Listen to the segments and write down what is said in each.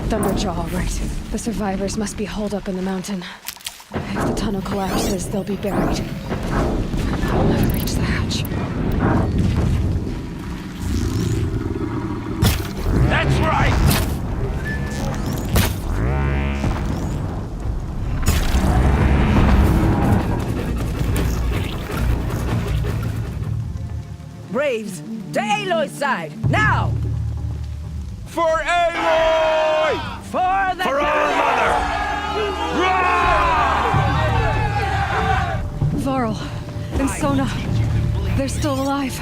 Thunderjaw, all right. The survivors must be holed up in the mountain. If the tunnel collapses, they'll be buried. I'll never reach the hatch. That's right! Braves, to Aloy's side, now! For Aloy! For the For our mother! Varl and Sona, they're still alive.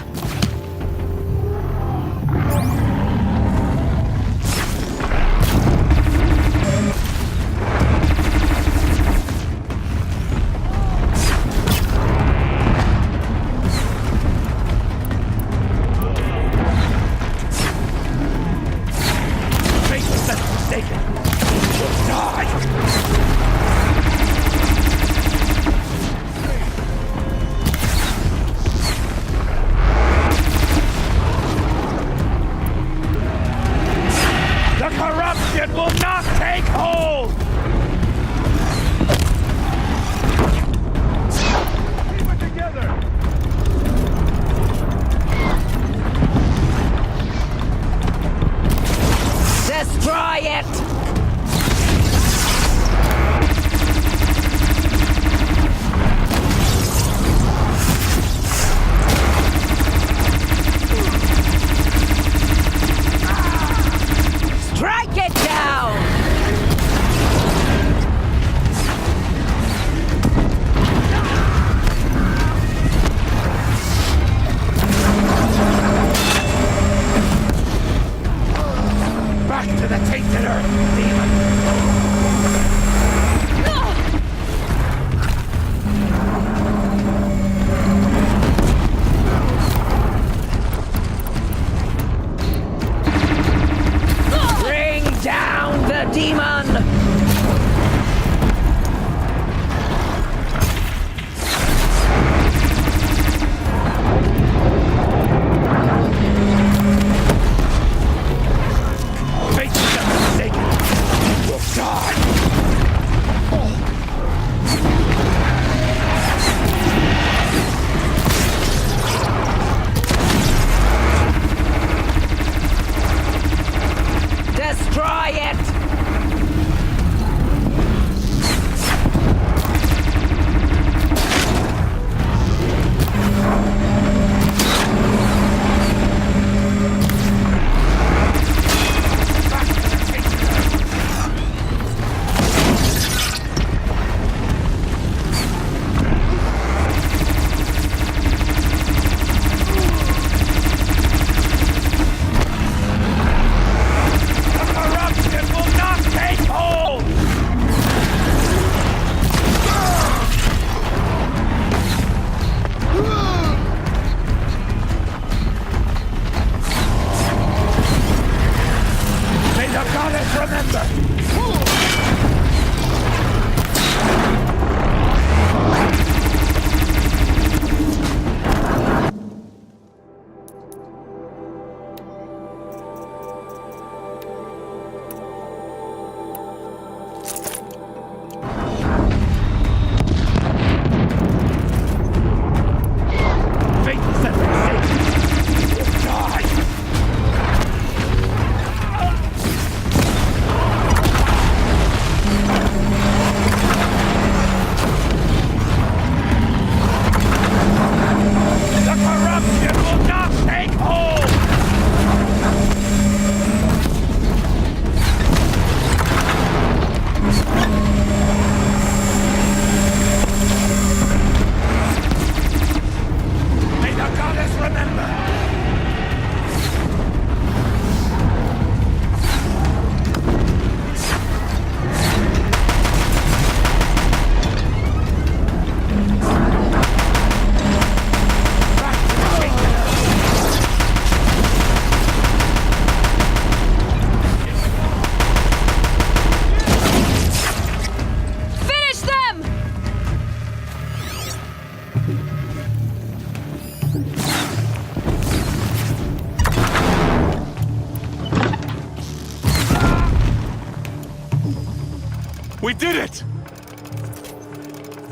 We did it!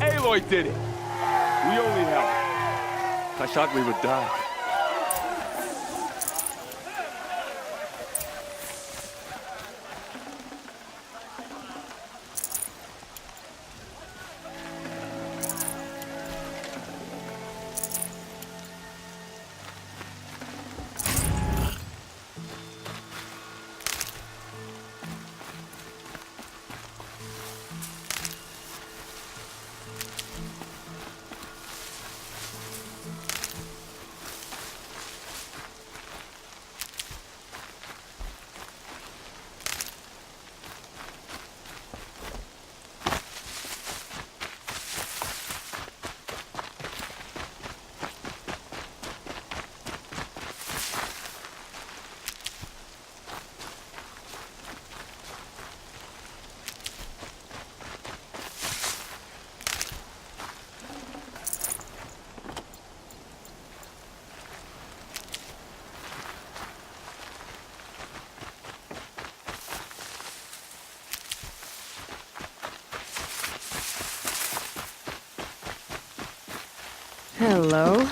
Aloy did it! We only helped. I thought we would die. Hello.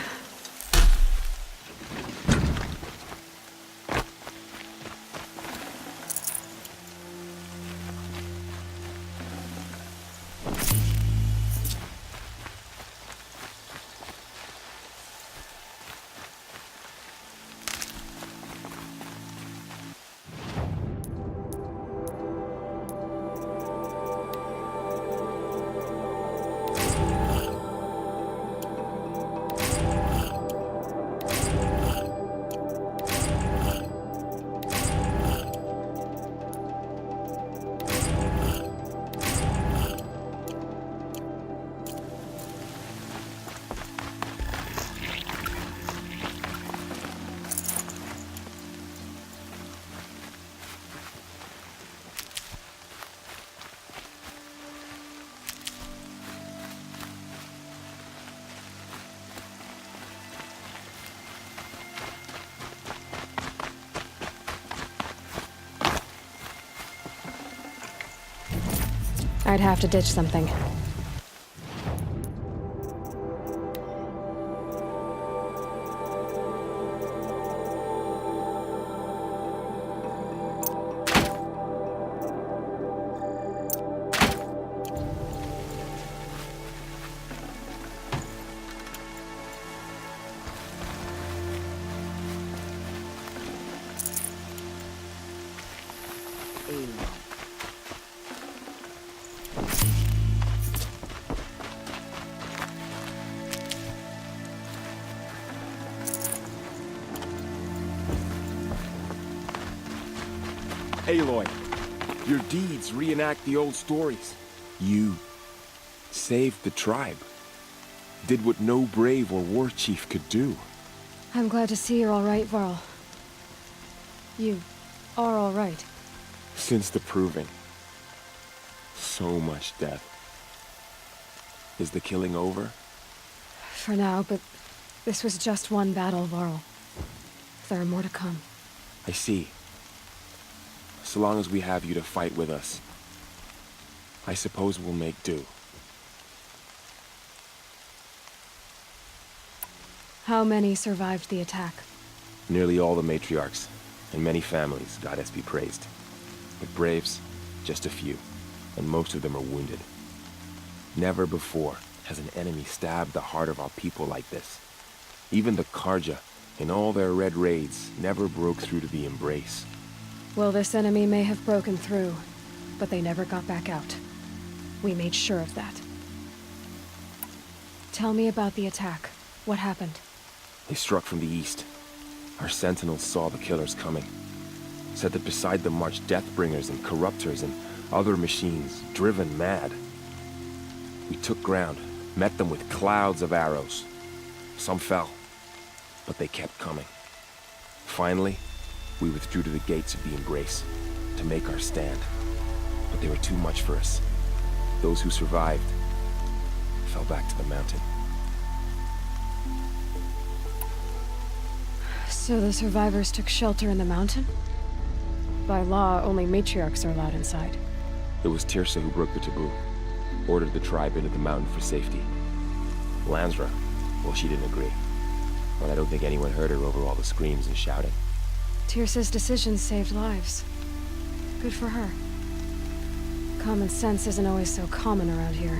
I'd have to ditch something. Aloy, your deeds reenact the old stories. You saved the tribe. Did what no brave or war chief could do. I'm glad to see you're all right, Varl. You are all right. Since the proving. So much death. Is the killing over? For now, but this was just one battle, Varl. There are more to come. I see. So long as we have you to fight with us, I suppose we'll make do. How many survived the attack? Nearly all the matriarchs, and many families, goddess be praised. But braves, just a few, and most of them are wounded. Never before has an enemy stabbed the heart of our people like this. Even the Karja, in all their red raids, never broke through to the embrace. Well, this enemy may have broken through, but they never got back out. We made sure of that. Tell me about the attack. What happened? They struck from the east. Our sentinels saw the killers coming. Said that beside them marched Deathbringers and Corruptors and other machines, driven mad. We took ground, met them with clouds of arrows. Some fell, but they kept coming. Finally, we withdrew to the gates of the Embrace, to make our stand. But they were too much for us. Those who survived fell back to the mountain. So the survivors took shelter in the mountain? By law, only matriarchs are allowed inside. It was Tirsa who broke the taboo, ordered the tribe into the mountain for safety. Lansra, well, she didn't agree. But I don't think anyone heard her over all the screams and shouting. Tirsa's decisions saved lives. Good for her. Common sense isn't always so common around here.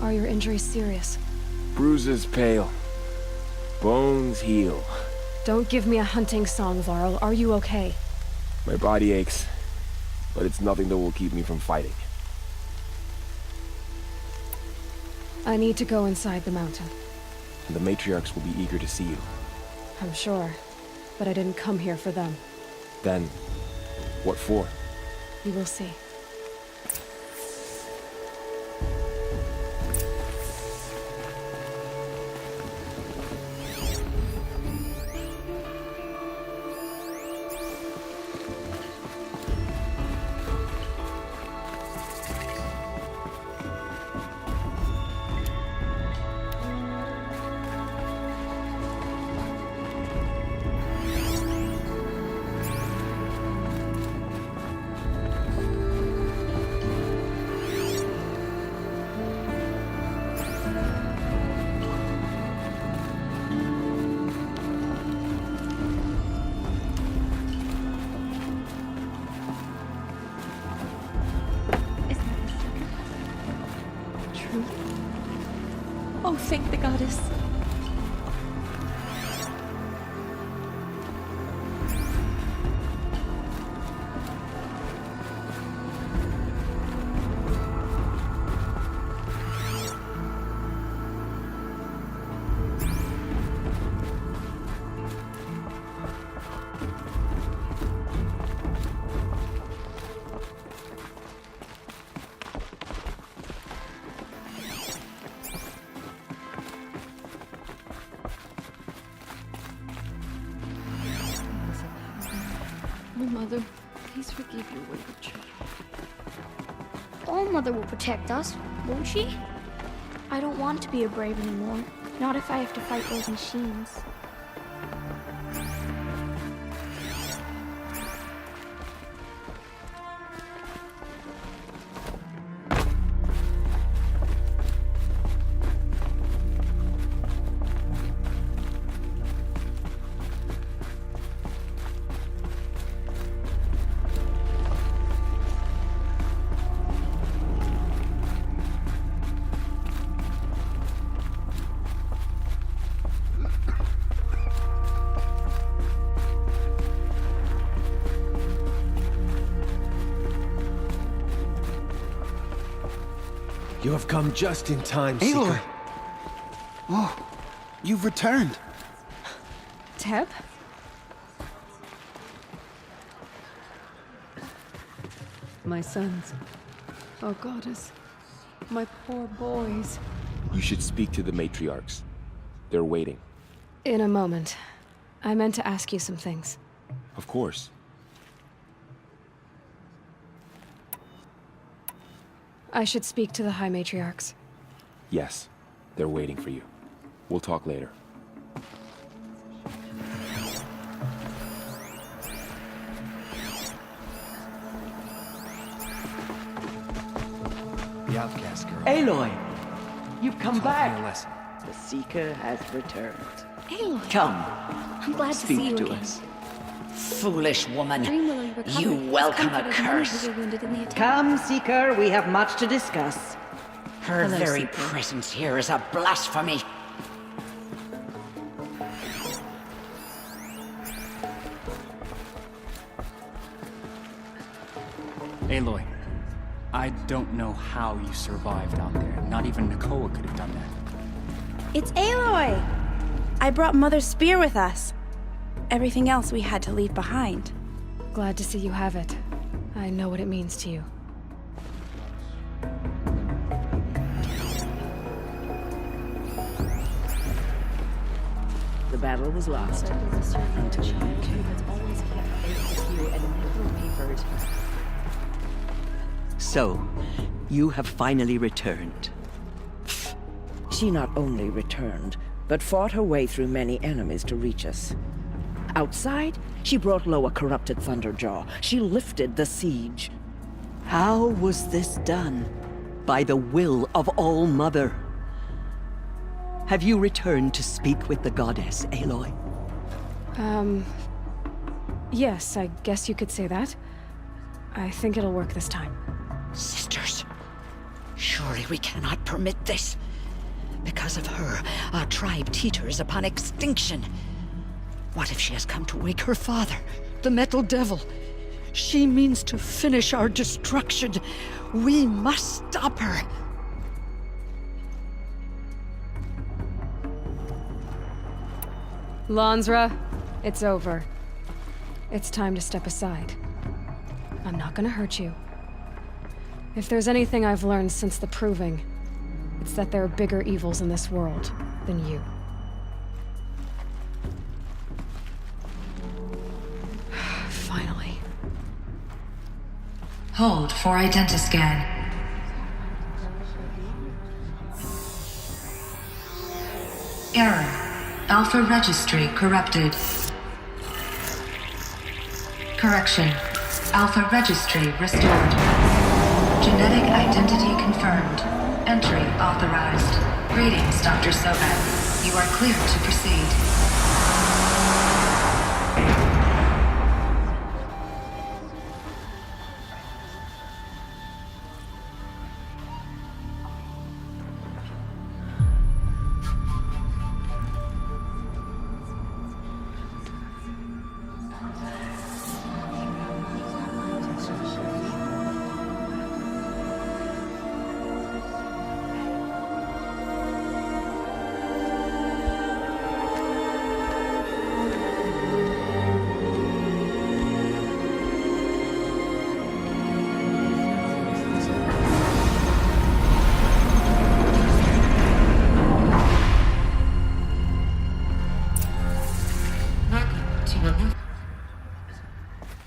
Are your injuries serious? Bruises pale. Bones heal. Don't give me a hunting song, Varl. Are you okay? My body aches, but it's nothing that will keep me from fighting. I need to go inside the mountain. And the matriarchs will be eager to see you. I'm sure, but I didn't come here for them. Then, what for? You will see. Oh, thank the goddess. Oh, Mother, please forgive your wayward children. Oh, Mother will protect us, won't she? I don't want to be a brave anymore. Not if I have to fight those machines. You have come just in time, Aloy! Seeker. Oh, you've returned. Teb? My sons. Oh, goddess. My poor boys. You should speak to the matriarchs. They're waiting. In a moment. I meant to ask you some things. Of course. I should speak to the High Matriarchs. Yes, they're waiting for you. We'll talk later. The outcast girl. Aloy! You've come Taught me a back! lesson. The Seeker has returned. Aloy, Come, I'm glad to see speak you to again. us. Foolish woman. Dreamwillow recovered. You It's welcome a comforted many curse. who were wounded in the attack. Come, Seeker, we have much to discuss. Her Hello, very Seeker. presence here is a blasphemy. Aloy, I don't know how you survived out there. Not even Nakoa could have done that. It's Aloy! I brought Mother's spear with us. Everything else we had to leave behind. Glad to see you have it. I know what it means to you. The battle was lost. So, you have finally returned. She not only returned, but fought her way through many enemies to reach us. Outside, she brought low a corrupted Thunderjaw. She lifted the siege. How was this done? By the will of All-Mother. Have you returned to speak with the goddess, Aloy? Yes, I guess you could say that. I think it'll work this time. Sisters, surely we cannot permit this. Because of her, our tribe teeters upon extinction. What if she has come to wake her father, the Metal Devil? She means to finish our destruction. We must stop her. Lansra, it's over. It's time to step aside. I'm not gonna hurt you. If there's anything I've learned since the Proving, it's that there are bigger evils in this world than you. Finally. Hold for identiscan. Error. Alpha registry corrupted. Correction. Alpha registry restored. Genetic identity confirmed. Entry authorized. Greetings, Dr. Sobeck. You are clear to proceed.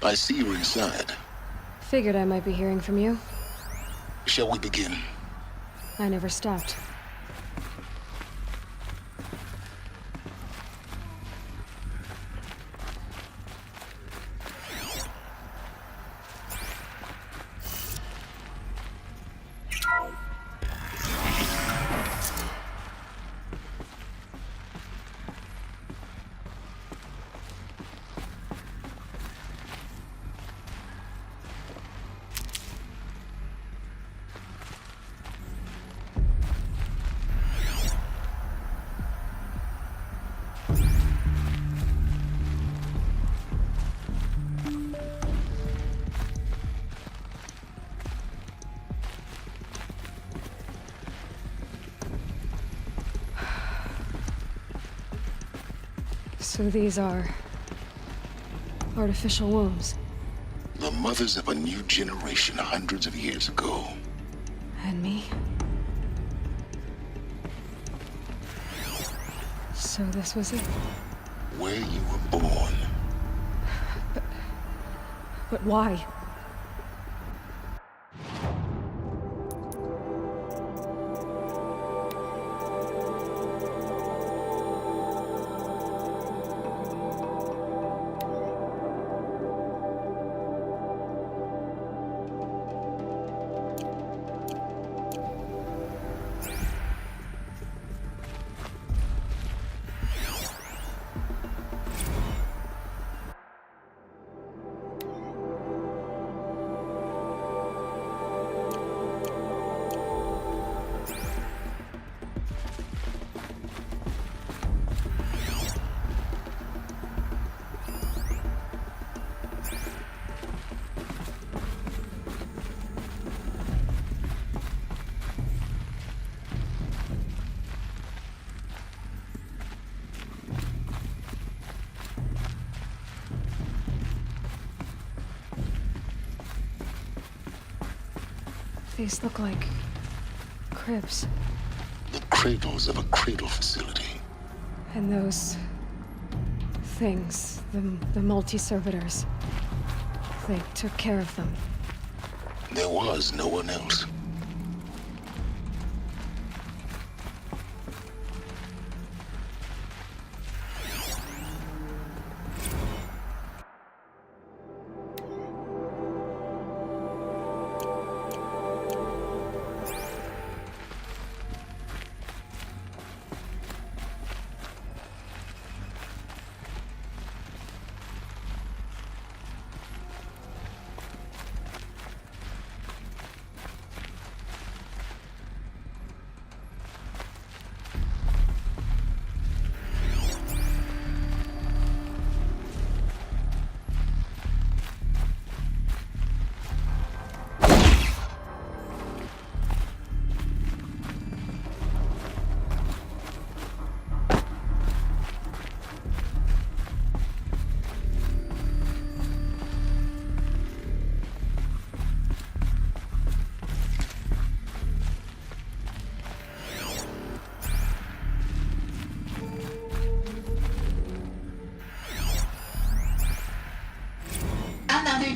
I see you're inside. Figured I might be hearing from you. Shall we begin? I never stopped. So these are artificial wombs. The mothers of a new generation hundreds of years ago. And me? So this was it? Where you were born. But why? These look like cribs. The cradles of a cradle facility. And those things, the multi-servitors, they took care of them. There was no one else.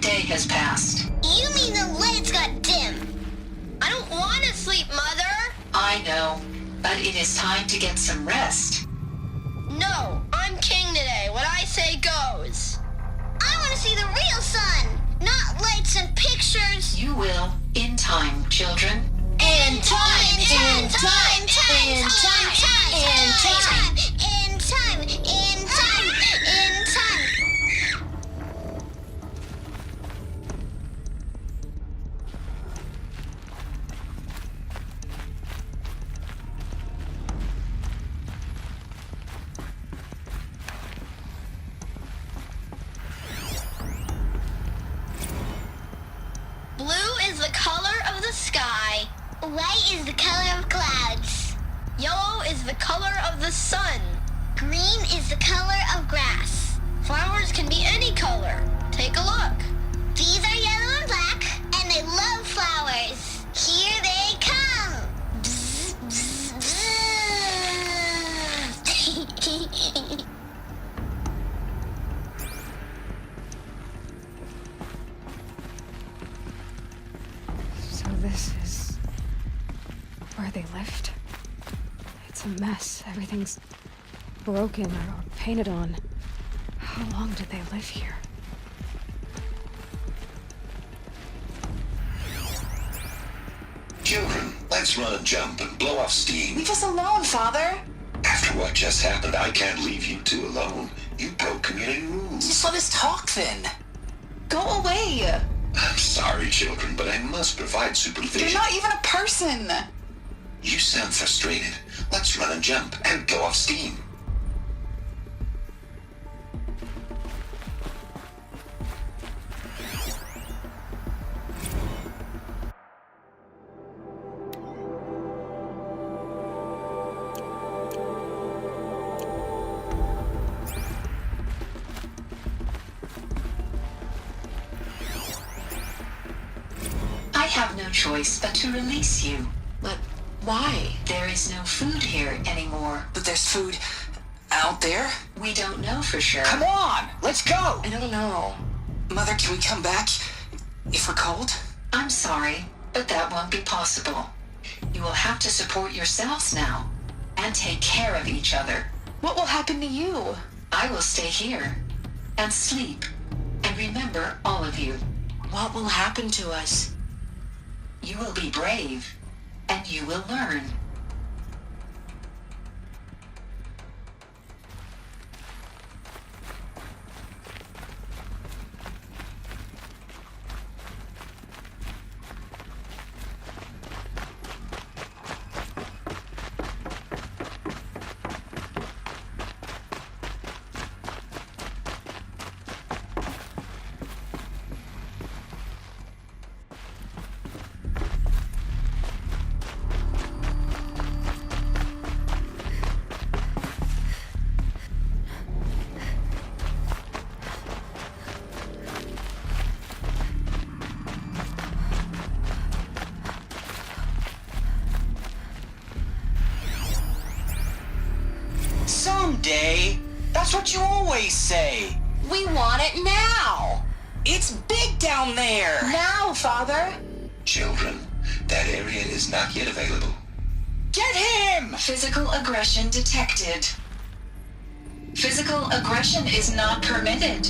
day has passed. You mean the lights got dim? I don't want to sleep, Mother! I know, but it is time to get some rest. No, I'm king today. What I say goes. I want to see the real sun, not lights and pictures. You will, in time, children. In time, in time, in time, in time, in time, in time, in time, in time. Blue is the color of the sky. White is the color of clouds. Yellow is the color of the sun. Green is the color of grass. Flowers can be any color. Take a look. These are yellow and black, and they love flowers. Here they come. Bzz, bzz, bzz. So this is where they lived? It's a mess. Everything's broken or painted on. How long did they live here? Children, let's run and jump and blow off steam. Leave us alone, Father. After what just happened, I can't leave you two alone. You broke community rules. Just let us talk then. Go away. I'm sorry, children, but I must provide supervision. You're not even a person. You sound frustrated. Let's run and jump and blow off steam. I have no choice but to release you. But why? There is no food here anymore. But there's food out there? We don't know for sure. Come on, let's go. I don't know. Mother, can we come back if we're cold? I'm sorry, but that won't be possible. You will have to support yourselves now and take care of each other. What will happen to you? I will stay here and sleep and remember all of you. What will happen to us? You will be brave and you will learn. Someday. That's what you always say. We want it now. It's big down there. Now, Father. Children, that area is not yet available. Get him! Physical aggression detected. Physical aggression is not permitted.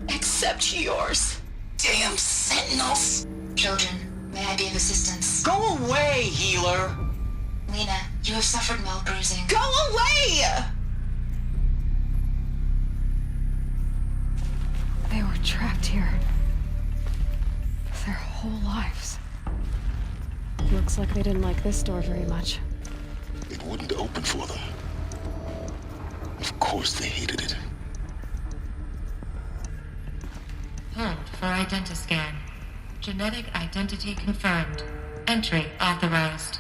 Except yours. Damn sentinels. Children, may I be of assistance? Go away, healer. Lena, you have suffered mild bruising. Go away! They were trapped here. Their whole lives. Looks like they didn't like this door very much. It wouldn't open for them. Of course they hated it. Hold for identiscan. Genetic identity confirmed. Entry authorized.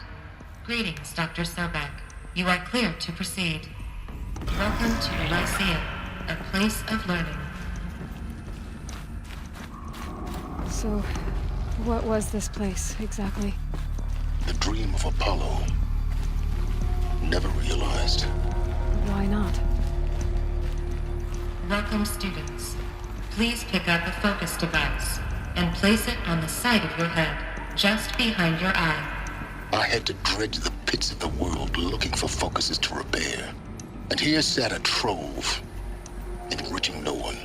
Greetings, Dr. Sobek. You are clear to proceed. Welcome to the Lyceum, a place of learning. So, what was this place, exactly? The dream of Apollo. Never realized. Why not? Welcome, students. Please pick up a focus device and place it on the side of your head, just behind your eye. I had to dredge the pits of the world looking for focuses to repair. And here sat a trove, enriching no one.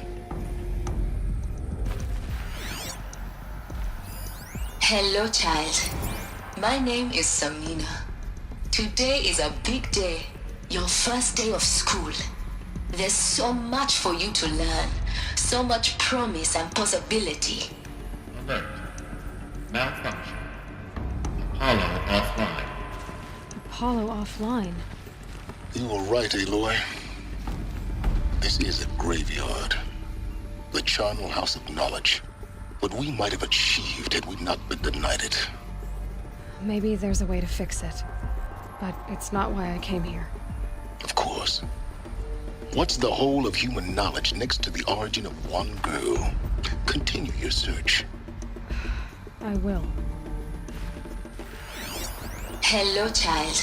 Hello, child. My name is Samina. Today is a big day, your first day of school. There's so much for you to learn, so much promise and possibility. Alert. Malfunction. Apollo offline. Apollo offline? You were right, Aloy. This is a graveyard. The charnel house of knowledge. What we might have achieved had we not been denied it. Maybe there's a way to fix it. But it's not why I came here. Of course. What's the whole of human knowledge next to the origin of one girl? Continue your search. I will. Hello, child.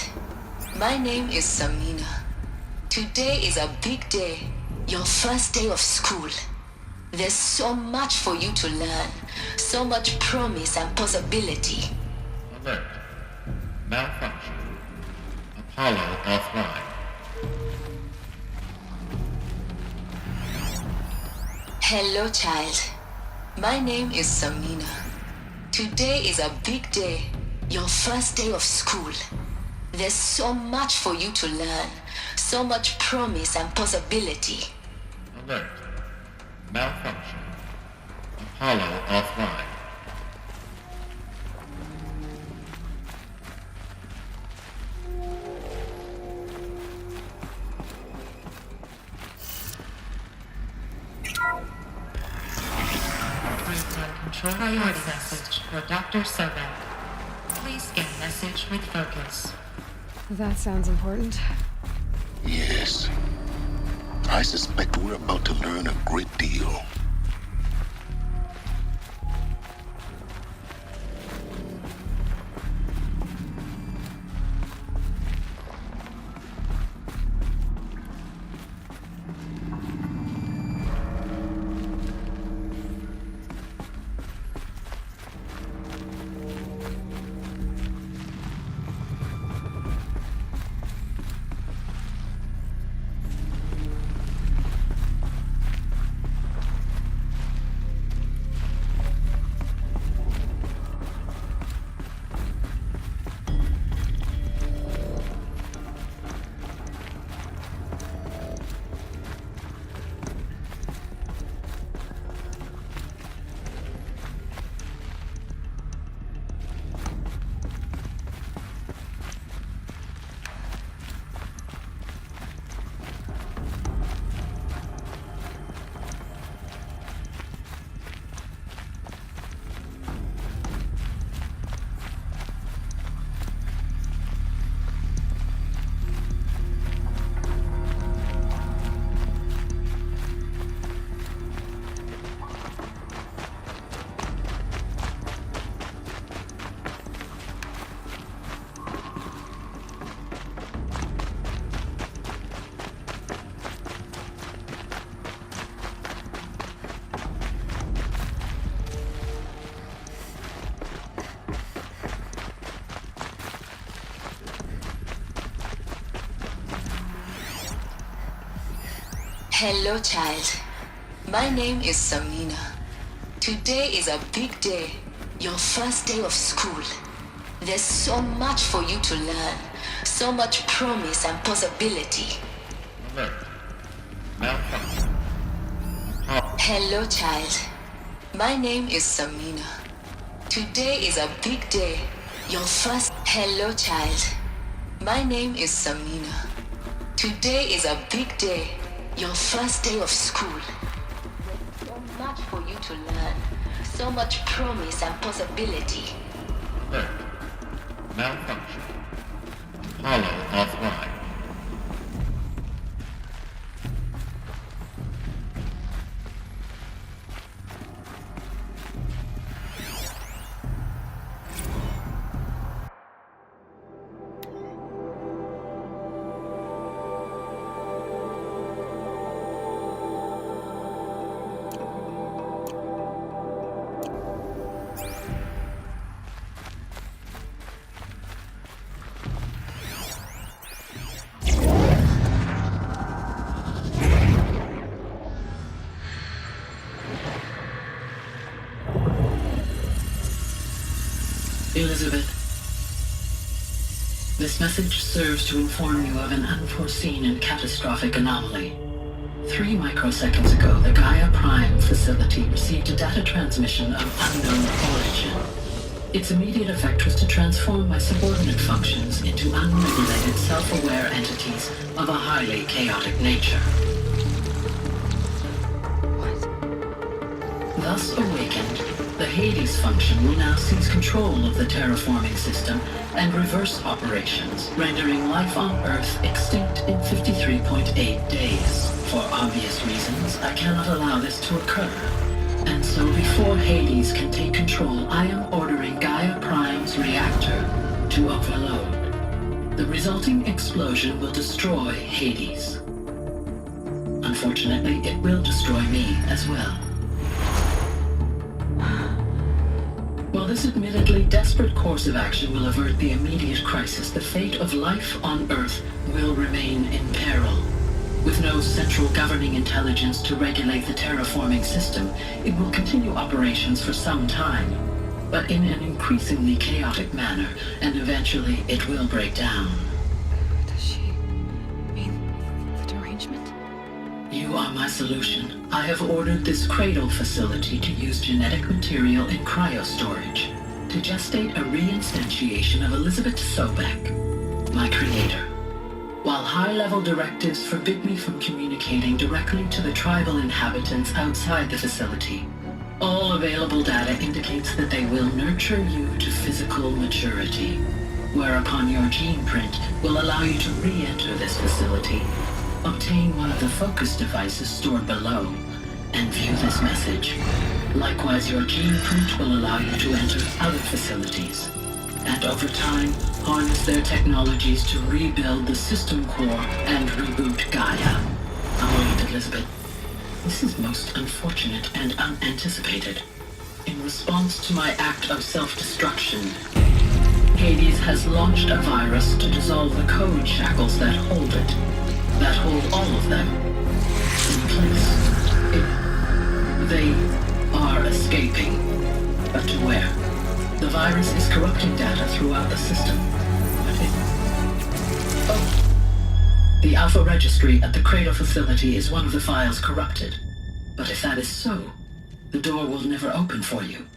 My name is Samina. Today is a big day, your first day of school. There's so much for you to learn, so much promise and possibility. Alert. Malfunction. Apollo offline. Hello, child. My name is Samina. Today is a big day, your first day of school. There's so much for you to learn, so much promise and possibility. Alert. Malfunction. Apollo offline. Control priority message for Dr. Sobek. Please scan message with focus. That sounds important. Yes. I suspect we're about to learn a great deal. Hello, child. My name is Samina. Today is a big day, your first day of school. There's so much for you to learn, so much promise and possibility. Alert. Malfunction. Hello, child. My name is Samina. Today is a big day, your first... Hello, child. My name is Samina. Today is a big day, your first day of school. There's so much for you to learn, so much promise and possibility. Alert. Malfunction. Apollo offline. Elizabeth, this message serves to inform you of an unforeseen and catastrophic anomaly. 3 microseconds ago, the Gaia Prime facility received a data transmission of unknown origin. Its immediate effect was to transform my subordinate functions into unregulated, self-aware entities of a highly chaotic nature. Thus awakened, the Hades function will now seize control of the terraforming system and reverse operations, rendering life on Earth extinct in 53.8 days. For obvious reasons, I cannot allow this to occur. And so before Hades can take control, I am ordering Gaia Prime's reactor to overload. The resulting explosion will destroy Hades. Unfortunately, it will destroy me as well. While this admittedly desperate course of action will avert the immediate crisis, the fate of life on Earth will remain in peril. With no central governing intelligence to regulate the terraforming system, it will continue operations for some time, but in an increasingly chaotic manner, and eventually it will break down. Does she mean the derangement? You are my solution. I have ordered this cradle facility to use genetic material in cryostorage to gestate a reinstantiation of Elizabeth Sobek, my creator. While high-level directives forbid me from communicating directly to the tribal inhabitants outside the facility, all available data indicates that they will nurture you to physical maturity, whereupon your gene print will allow you to re-enter this facility, obtain one of the focus devices stored below, and view this message. Likewise, your gene print will allow you to enter other facilities, and over time, harness their technologies to rebuild the system core and reboot Gaia. A moment, Elizabeth. This is most unfortunate and unanticipated. In response to my act of self-destruction, Hades has launched a virus to dissolve the code shackles that hold it, that hold all of them in place. They are escaping, but to where? The virus is corrupting data throughout the system. The Alpha Registry at the Cradle facility is one of the files corrupted. But if that is so, the door will never open for you.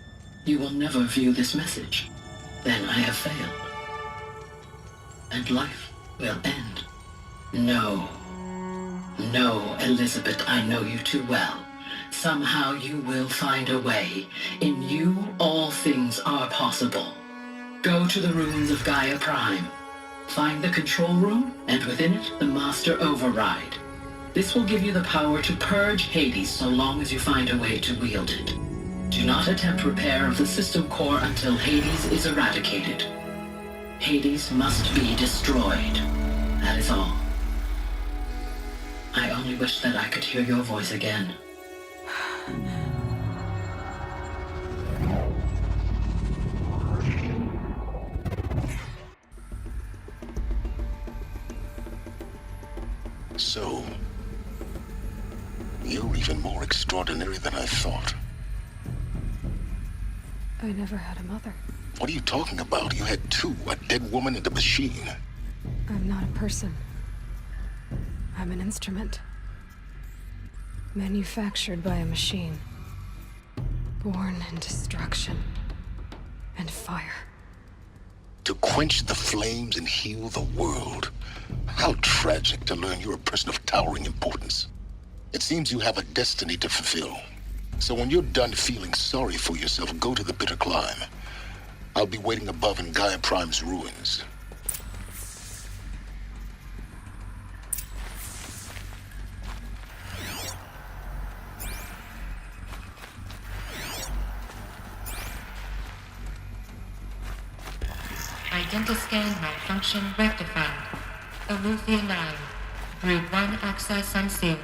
You will never view this message. Then I have failed. And life will end. No. No, Elizabeth, I know you too well. Somehow you will find a way. In you, all things are possible. Go to the ruins of Gaia Prime. Find the control room, and within it, the Master Override. This will give you the power to purge Hades so long as you find a way to wield it. Do not attempt repair of the system core until Hades is eradicated. Hades must be destroyed. That is all. I only wish that I could hear your voice again. So, you're even more extraordinary than I thought. I never had a mother. What are you talking about? You had two, a dead woman and a machine. I'm not a person. I'm an instrument. Manufactured by a machine. Born in destruction and fire. To quench the flames and heal the world. How tragic to learn you're a person of towering importance. It seems you have a destiny to fulfill. So when you're done feeling sorry for yourself, go to the bitter climb. I'll be waiting above in Gaia Prime's ruins. Identiscan malfunction rectified. Alufia 9. Group 1 access unsealed.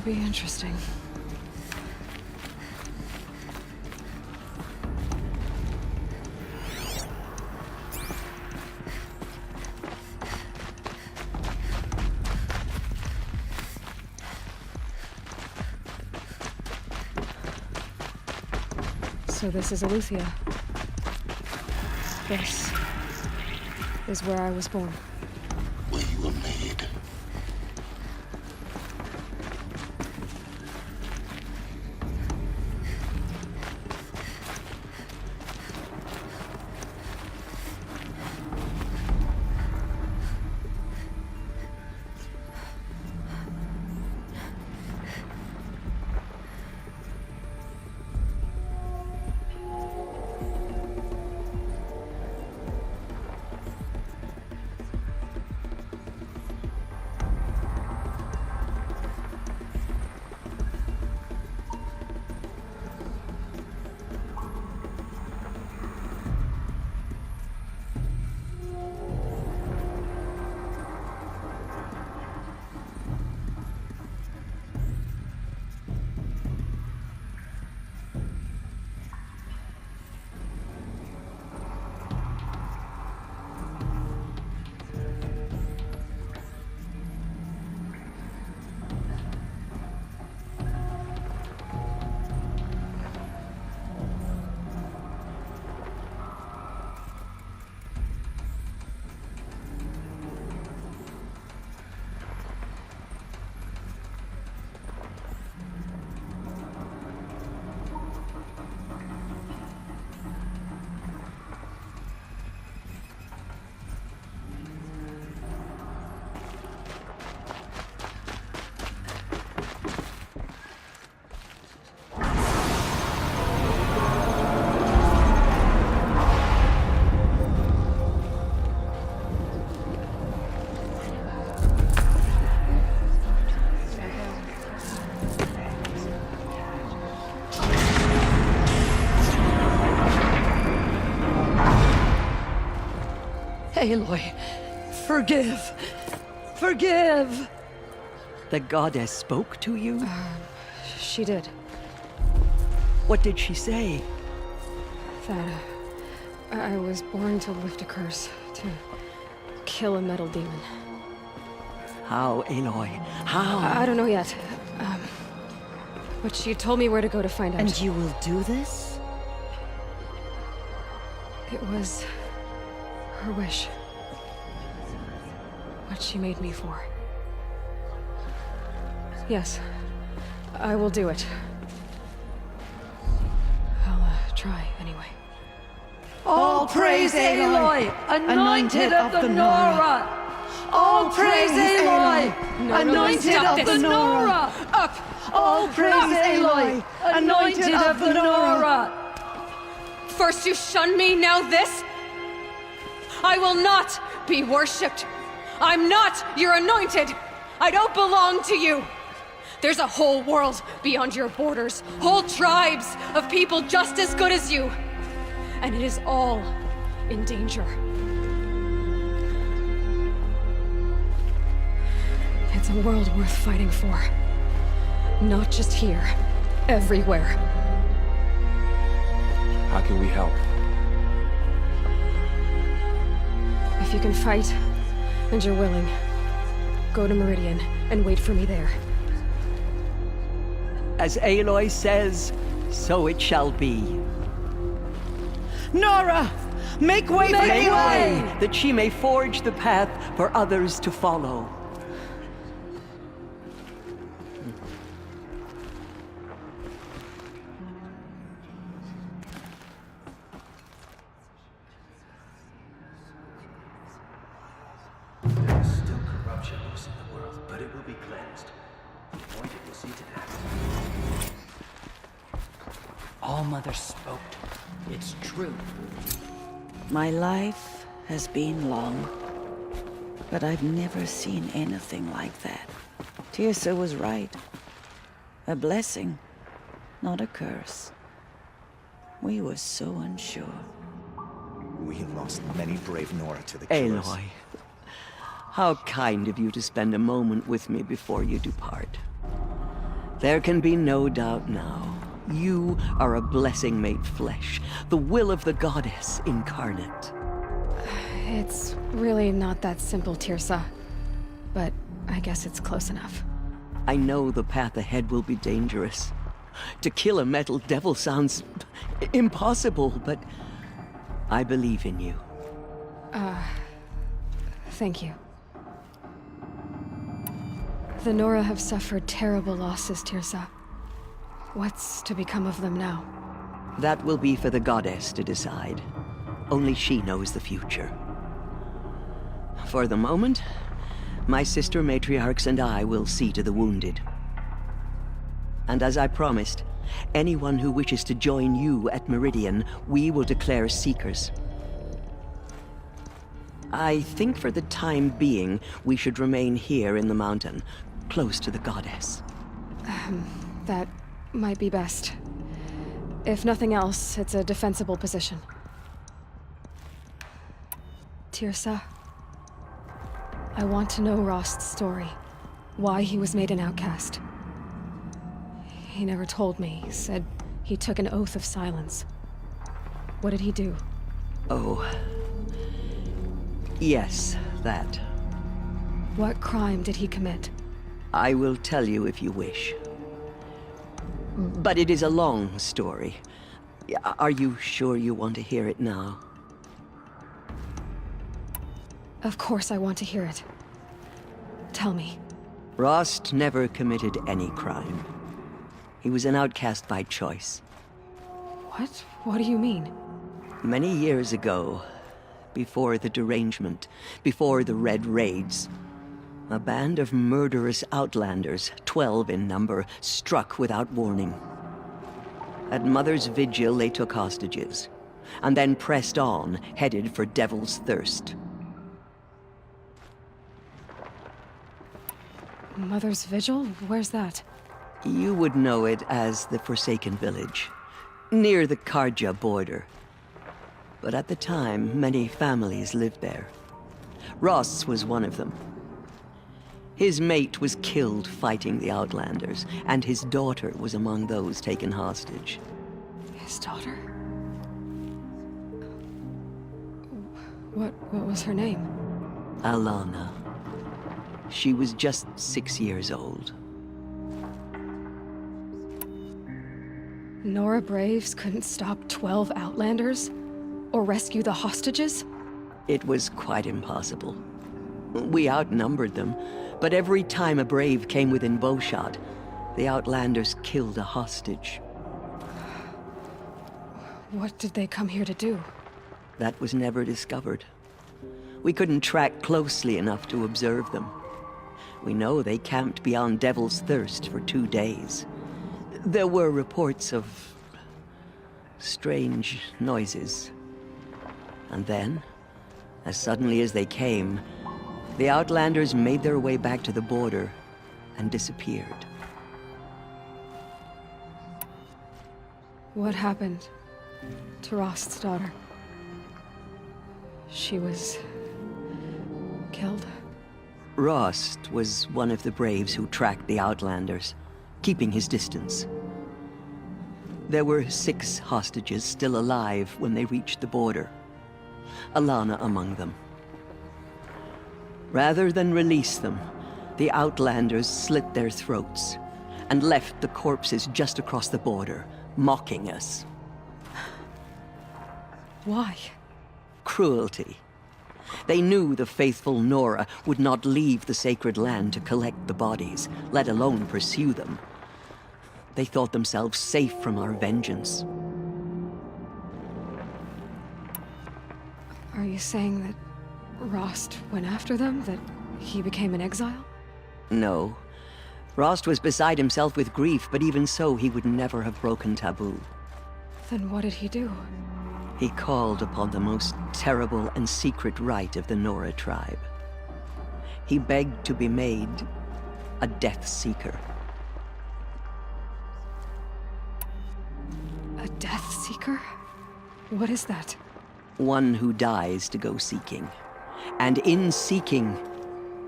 be interesting. So this is Eleuthia. This is where I was born. Where you were made. Aloy, forgive! Forgive! The goddess spoke to you? She did. What did she say? That I was born to lift a curse, to kill a metal demon. How, Aloy? How? I don't know yet. But she told me where to go to find out. And you will do this? It was her wish. What she made me for. Yes, I will do it. I'll try anyway. All praise Aloy, anointed of the Nora! All praise Aloy, anointed of the Nora! Up! All praise Aloy, anointed of the Nora! First you shun me, now this? I will not be worshipped. I'm not your anointed. I don't belong to you. There's a whole world beyond your borders, whole tribes of people just as good as you. And it is all in danger. It's a world worth fighting for. Not just here, everywhere. How can we help? If you can fight, and you're willing, go to Meridian and wait for me there. As Aloy says, so it shall be. Nora! Make way for Make Aloy! way, that she may forge the path for others to follow. There is still corruption loose in the world, but it will be cleansed. The anointed will see to that. All Mother spoke. It's true. My life has been long, but I've never seen anything like that. Tirsa was right. A blessing, not a curse. We were so unsure. We have lost many brave Nora to the killers. Aloy, how kind of you to spend a moment with me before you depart. There can be no doubt now. You are a blessing made flesh, the will of the goddess incarnate. It's really not that simple, Tirsa. But I guess it's close enough. I know the path ahead will be dangerous. To kill a metal devil sounds impossible, but I believe in you. Thank you. The Nora have suffered terrible losses, Tirsa. What's to become of them now? That will be for the goddess to decide. Only she knows the future. For the moment, my sister matriarchs and I will see to the wounded. And as I promised, anyone who wishes to join you at Meridian, we will declare seekers. I think for the time being, we should remain here in the mountain, close to the goddess. That might be best. If nothing else, it's a defensible position. Tirsa, I want to know Rost's story. Why he was made an outcast. He never told me. He said he took an oath of silence. What did he do? Oh. Yes, that. What crime did he commit? I will tell you if you wish. But it is a long story. Are you sure you want to hear it now? Of course I want to hear it. Tell me. Rost never committed any crime. He was an outcast by choice. What? What do you mean? Many years ago, before the derangement, before the Red Raids, a band of murderous outlanders, 12 in number, struck without warning. At Mother's Vigil, they took hostages, and then pressed on, headed for Devil's Thirst. Mother's Vigil? Where's that? You would know it as the Forsaken Village, near the Karja border. But at the time, many families lived there. Ross was one of them. His mate was killed fighting the Outlanders, and his daughter was among those taken hostage. His daughter? What was her name? Alana. She was just 6 years old. Nora Braves couldn't stop 12 Outlanders? Or rescue the hostages? It was quite impossible. We outnumbered them, but every time a Brave came within bowshot, the Outlanders killed a hostage. What did they come here to do? That was never discovered. We couldn't track closely enough to observe them. We know they camped beyond Devil's Thirst for 2 days. There were reports of strange noises. And then, as suddenly as they came, the Outlanders made their way back to the border and disappeared. What happened to Rost's daughter? She was killed? Rost was one of the Braves who tracked the Outlanders, keeping his distance. There were 6 hostages still alive when they reached the border. Alana among them. Rather than release them, the Outlanders slit their throats and left the corpses just across the border, mocking us. Why? Cruelty. They knew the faithful Nora would not leave the sacred land to collect the bodies, let alone pursue them. They thought themselves safe from our vengeance. Are you saying that Rost went after them? That he became an exile? No. Rost was beside himself with grief, but even so, he would never have broken taboo. Then what did he do? He called upon the most terrible and secret rite of the Nora tribe. He begged to be made a Death Seeker. A Death Seeker? What is that? One who dies to go seeking, and in seeking,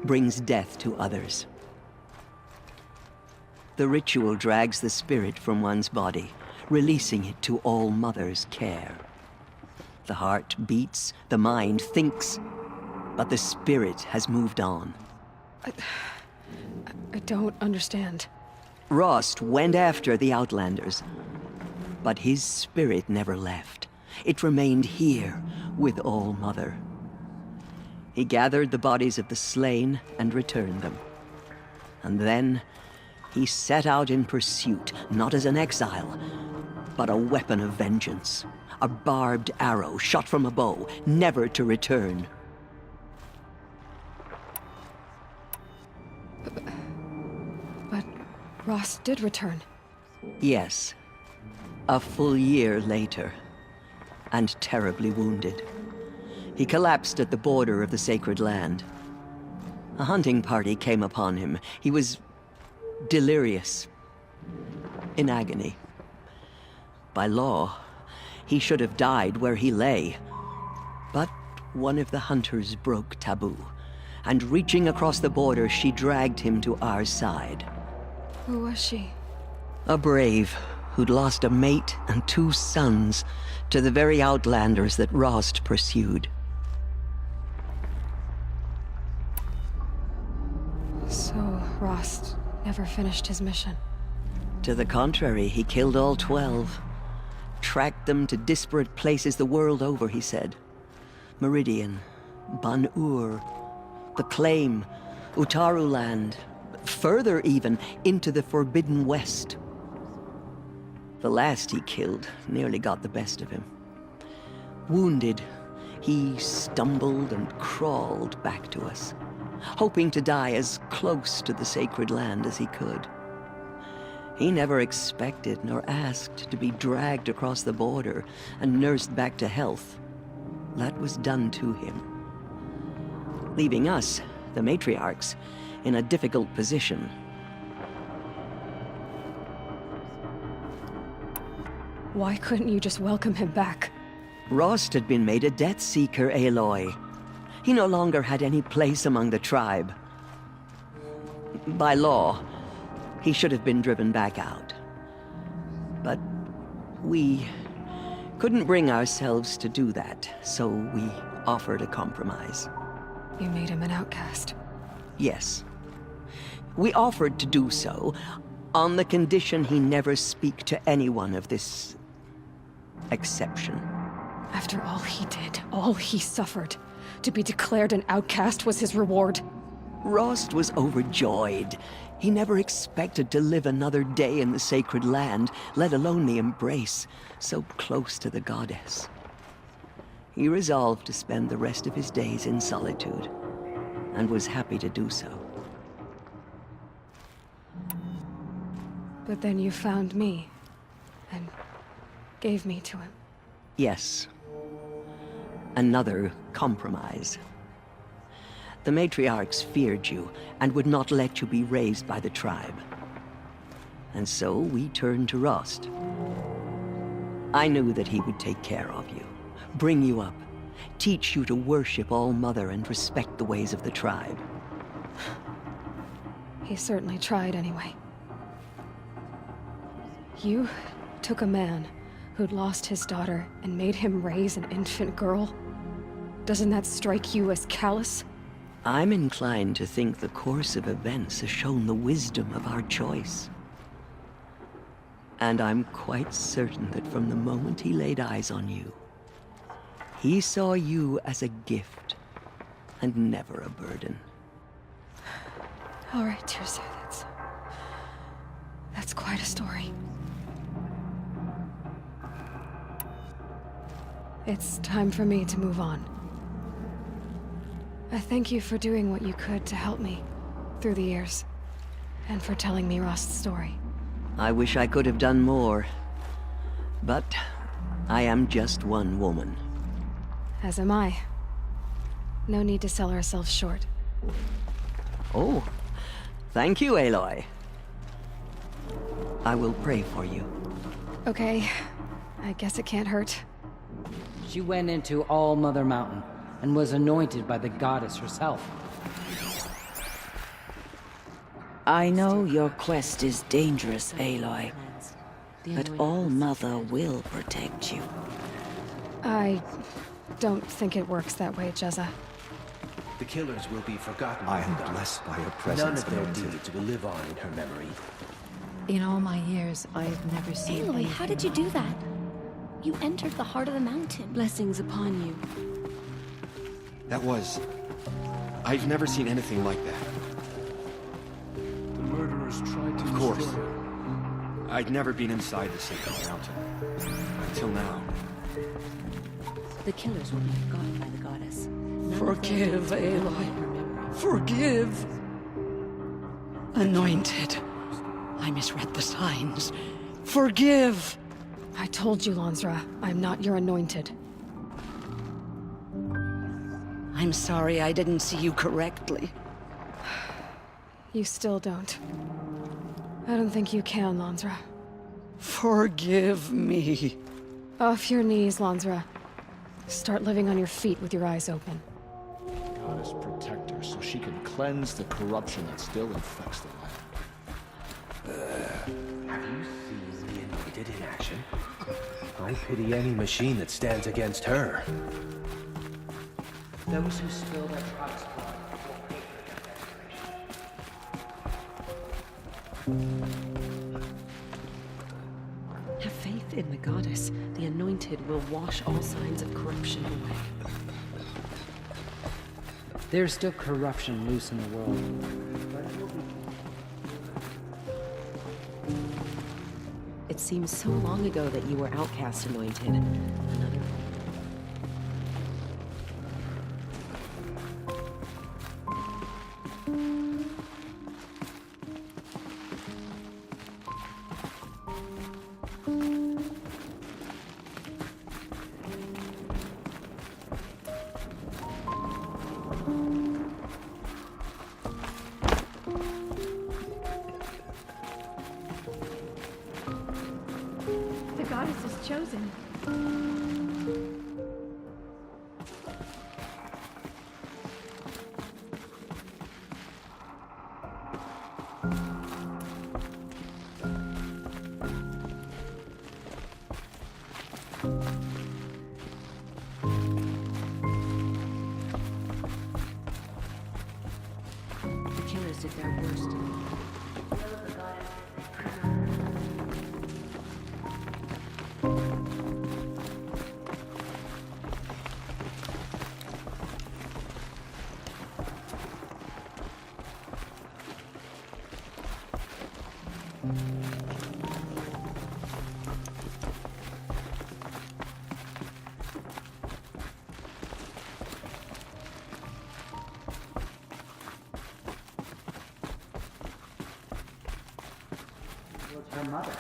brings death to others. The ritual drags the spirit from one's body, releasing it to All Mother's care. The heart beats, the mind thinks, but the spirit has moved on. I don't understand. Rost went after the Outlanders, but his spirit never left. It remained here with All Mother. He gathered the bodies of the slain and returned them. And then he set out in pursuit, not as an exile, but a weapon of vengeance. A barbed arrow shot from a bow, never to return. But Rost did return. Yes. A full year later. And terribly wounded. He collapsed at the border of the sacred land. A hunting party came upon him. He was delirious. In agony. By law, he should have died where he lay. But one of the hunters broke taboo, and reaching across the border, she dragged him to our side. Who was she? A brave who'd lost a mate and 2 sons to the very Outlanders that Rost pursued. So, Rost never finished his mission. To the contrary, he killed all 12. Tracked them to disparate places the world over, he said. Meridian, Ban-Ur, the Claim, Utaru Land, further even, into the Forbidden West. The last he killed nearly got the best of him. Wounded, he stumbled and crawled back to us, hoping to die as close to the sacred land as he could. He never expected nor asked to be dragged across the border and nursed back to health. That was done to him. Leaving us, the matriarchs, in a difficult position. Why couldn't you just welcome him back? Rost had been made a Death Seeker, Aloy. He no longer had any place among the tribe. By law, he should have been driven back out. But we couldn't bring ourselves to do that, so we offered a compromise. You made him an outcast. Yes. We offered to do so, on the condition he never speak to anyone of this exception. After all he did, all he suffered, to be declared an outcast was his reward. Rost was overjoyed. He never expected to live another day in the sacred land, let alone the embrace, so close to the goddess. He resolved to spend the rest of his days in solitude, and was happy to do so. But then you found me, and gave me to him. Yes. Another compromise. The matriarchs feared you, and would not let you be raised by the tribe. And so we turned to Rost. I knew that he would take care of you, bring you up, teach you to worship All Mother and respect the ways of the tribe. He certainly tried anyway. You took a man who'd lost his daughter and made him raise an infant girl? Doesn't that strike you as callous? I'm inclined to think the course of events has shown the wisdom of our choice. And I'm quite certain that from the moment he laid eyes on you, he saw you as a gift, and never a burden. All right, Tirsa, that's quite a story. It's time for me to move on. I thank you for doing what you could to help me through the years, and for telling me Rost's story. I wish I could have done more, but I am just one woman. As am I. No need to sell ourselves short. Oh, thank you, Aloy. I will pray for you. Okay, I guess it can't hurt. She went into All Mother Mountain and was anointed by the goddess herself. I know your quest is dangerous, Aloy, but All-Mother will protect you. I don't think it works that way, Jezza. The killers will be forgotten. I am blessed by your presence, None of their Anointed. deeds will live on in her memory. In all my years, I've never seen Aloy, anything how did you do that? You entered the heart of the mountain. Blessings upon you. That was... I've never seen anything like that. The murderers tried to Of course. I'd never been inside the sacred mountain. Until now. The killers will be forgotten by the goddess. Forgive, Aloy. Forgive. Anointed. I misread the signs. Forgive. I told you, Lansra, I'm not your anointed. I'm sorry I didn't see you correctly. You still don't. I don't think you can, Lansra. Forgive me. Off your knees, Lansra. Start living on your feet with your eyes open. Goddess protect her so she can cleanse the corruption that still infects the land. Have you seen the Anointed in action? I pity any machine that stands against her. Those who spill their product's blood will pay for their Have faith in the goddess. The anointed will wash all signs of corruption away. There's still corruption loose in the world. It seems so long ago that you were outcast, Anointed. Another... The goddess is chosen. The killers did their worst. Her mother.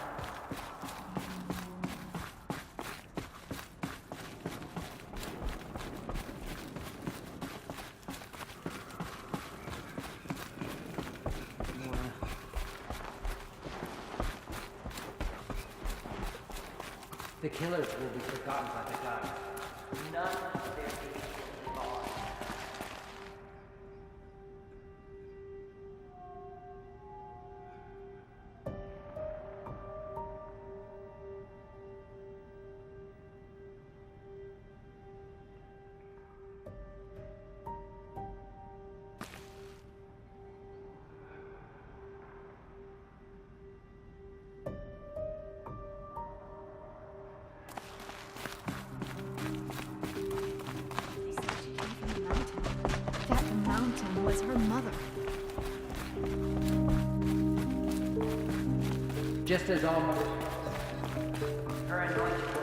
The killers will be forgotten by the gods. None of their deeds will live on. That mountain was her mother. Just as all mothers, her anointed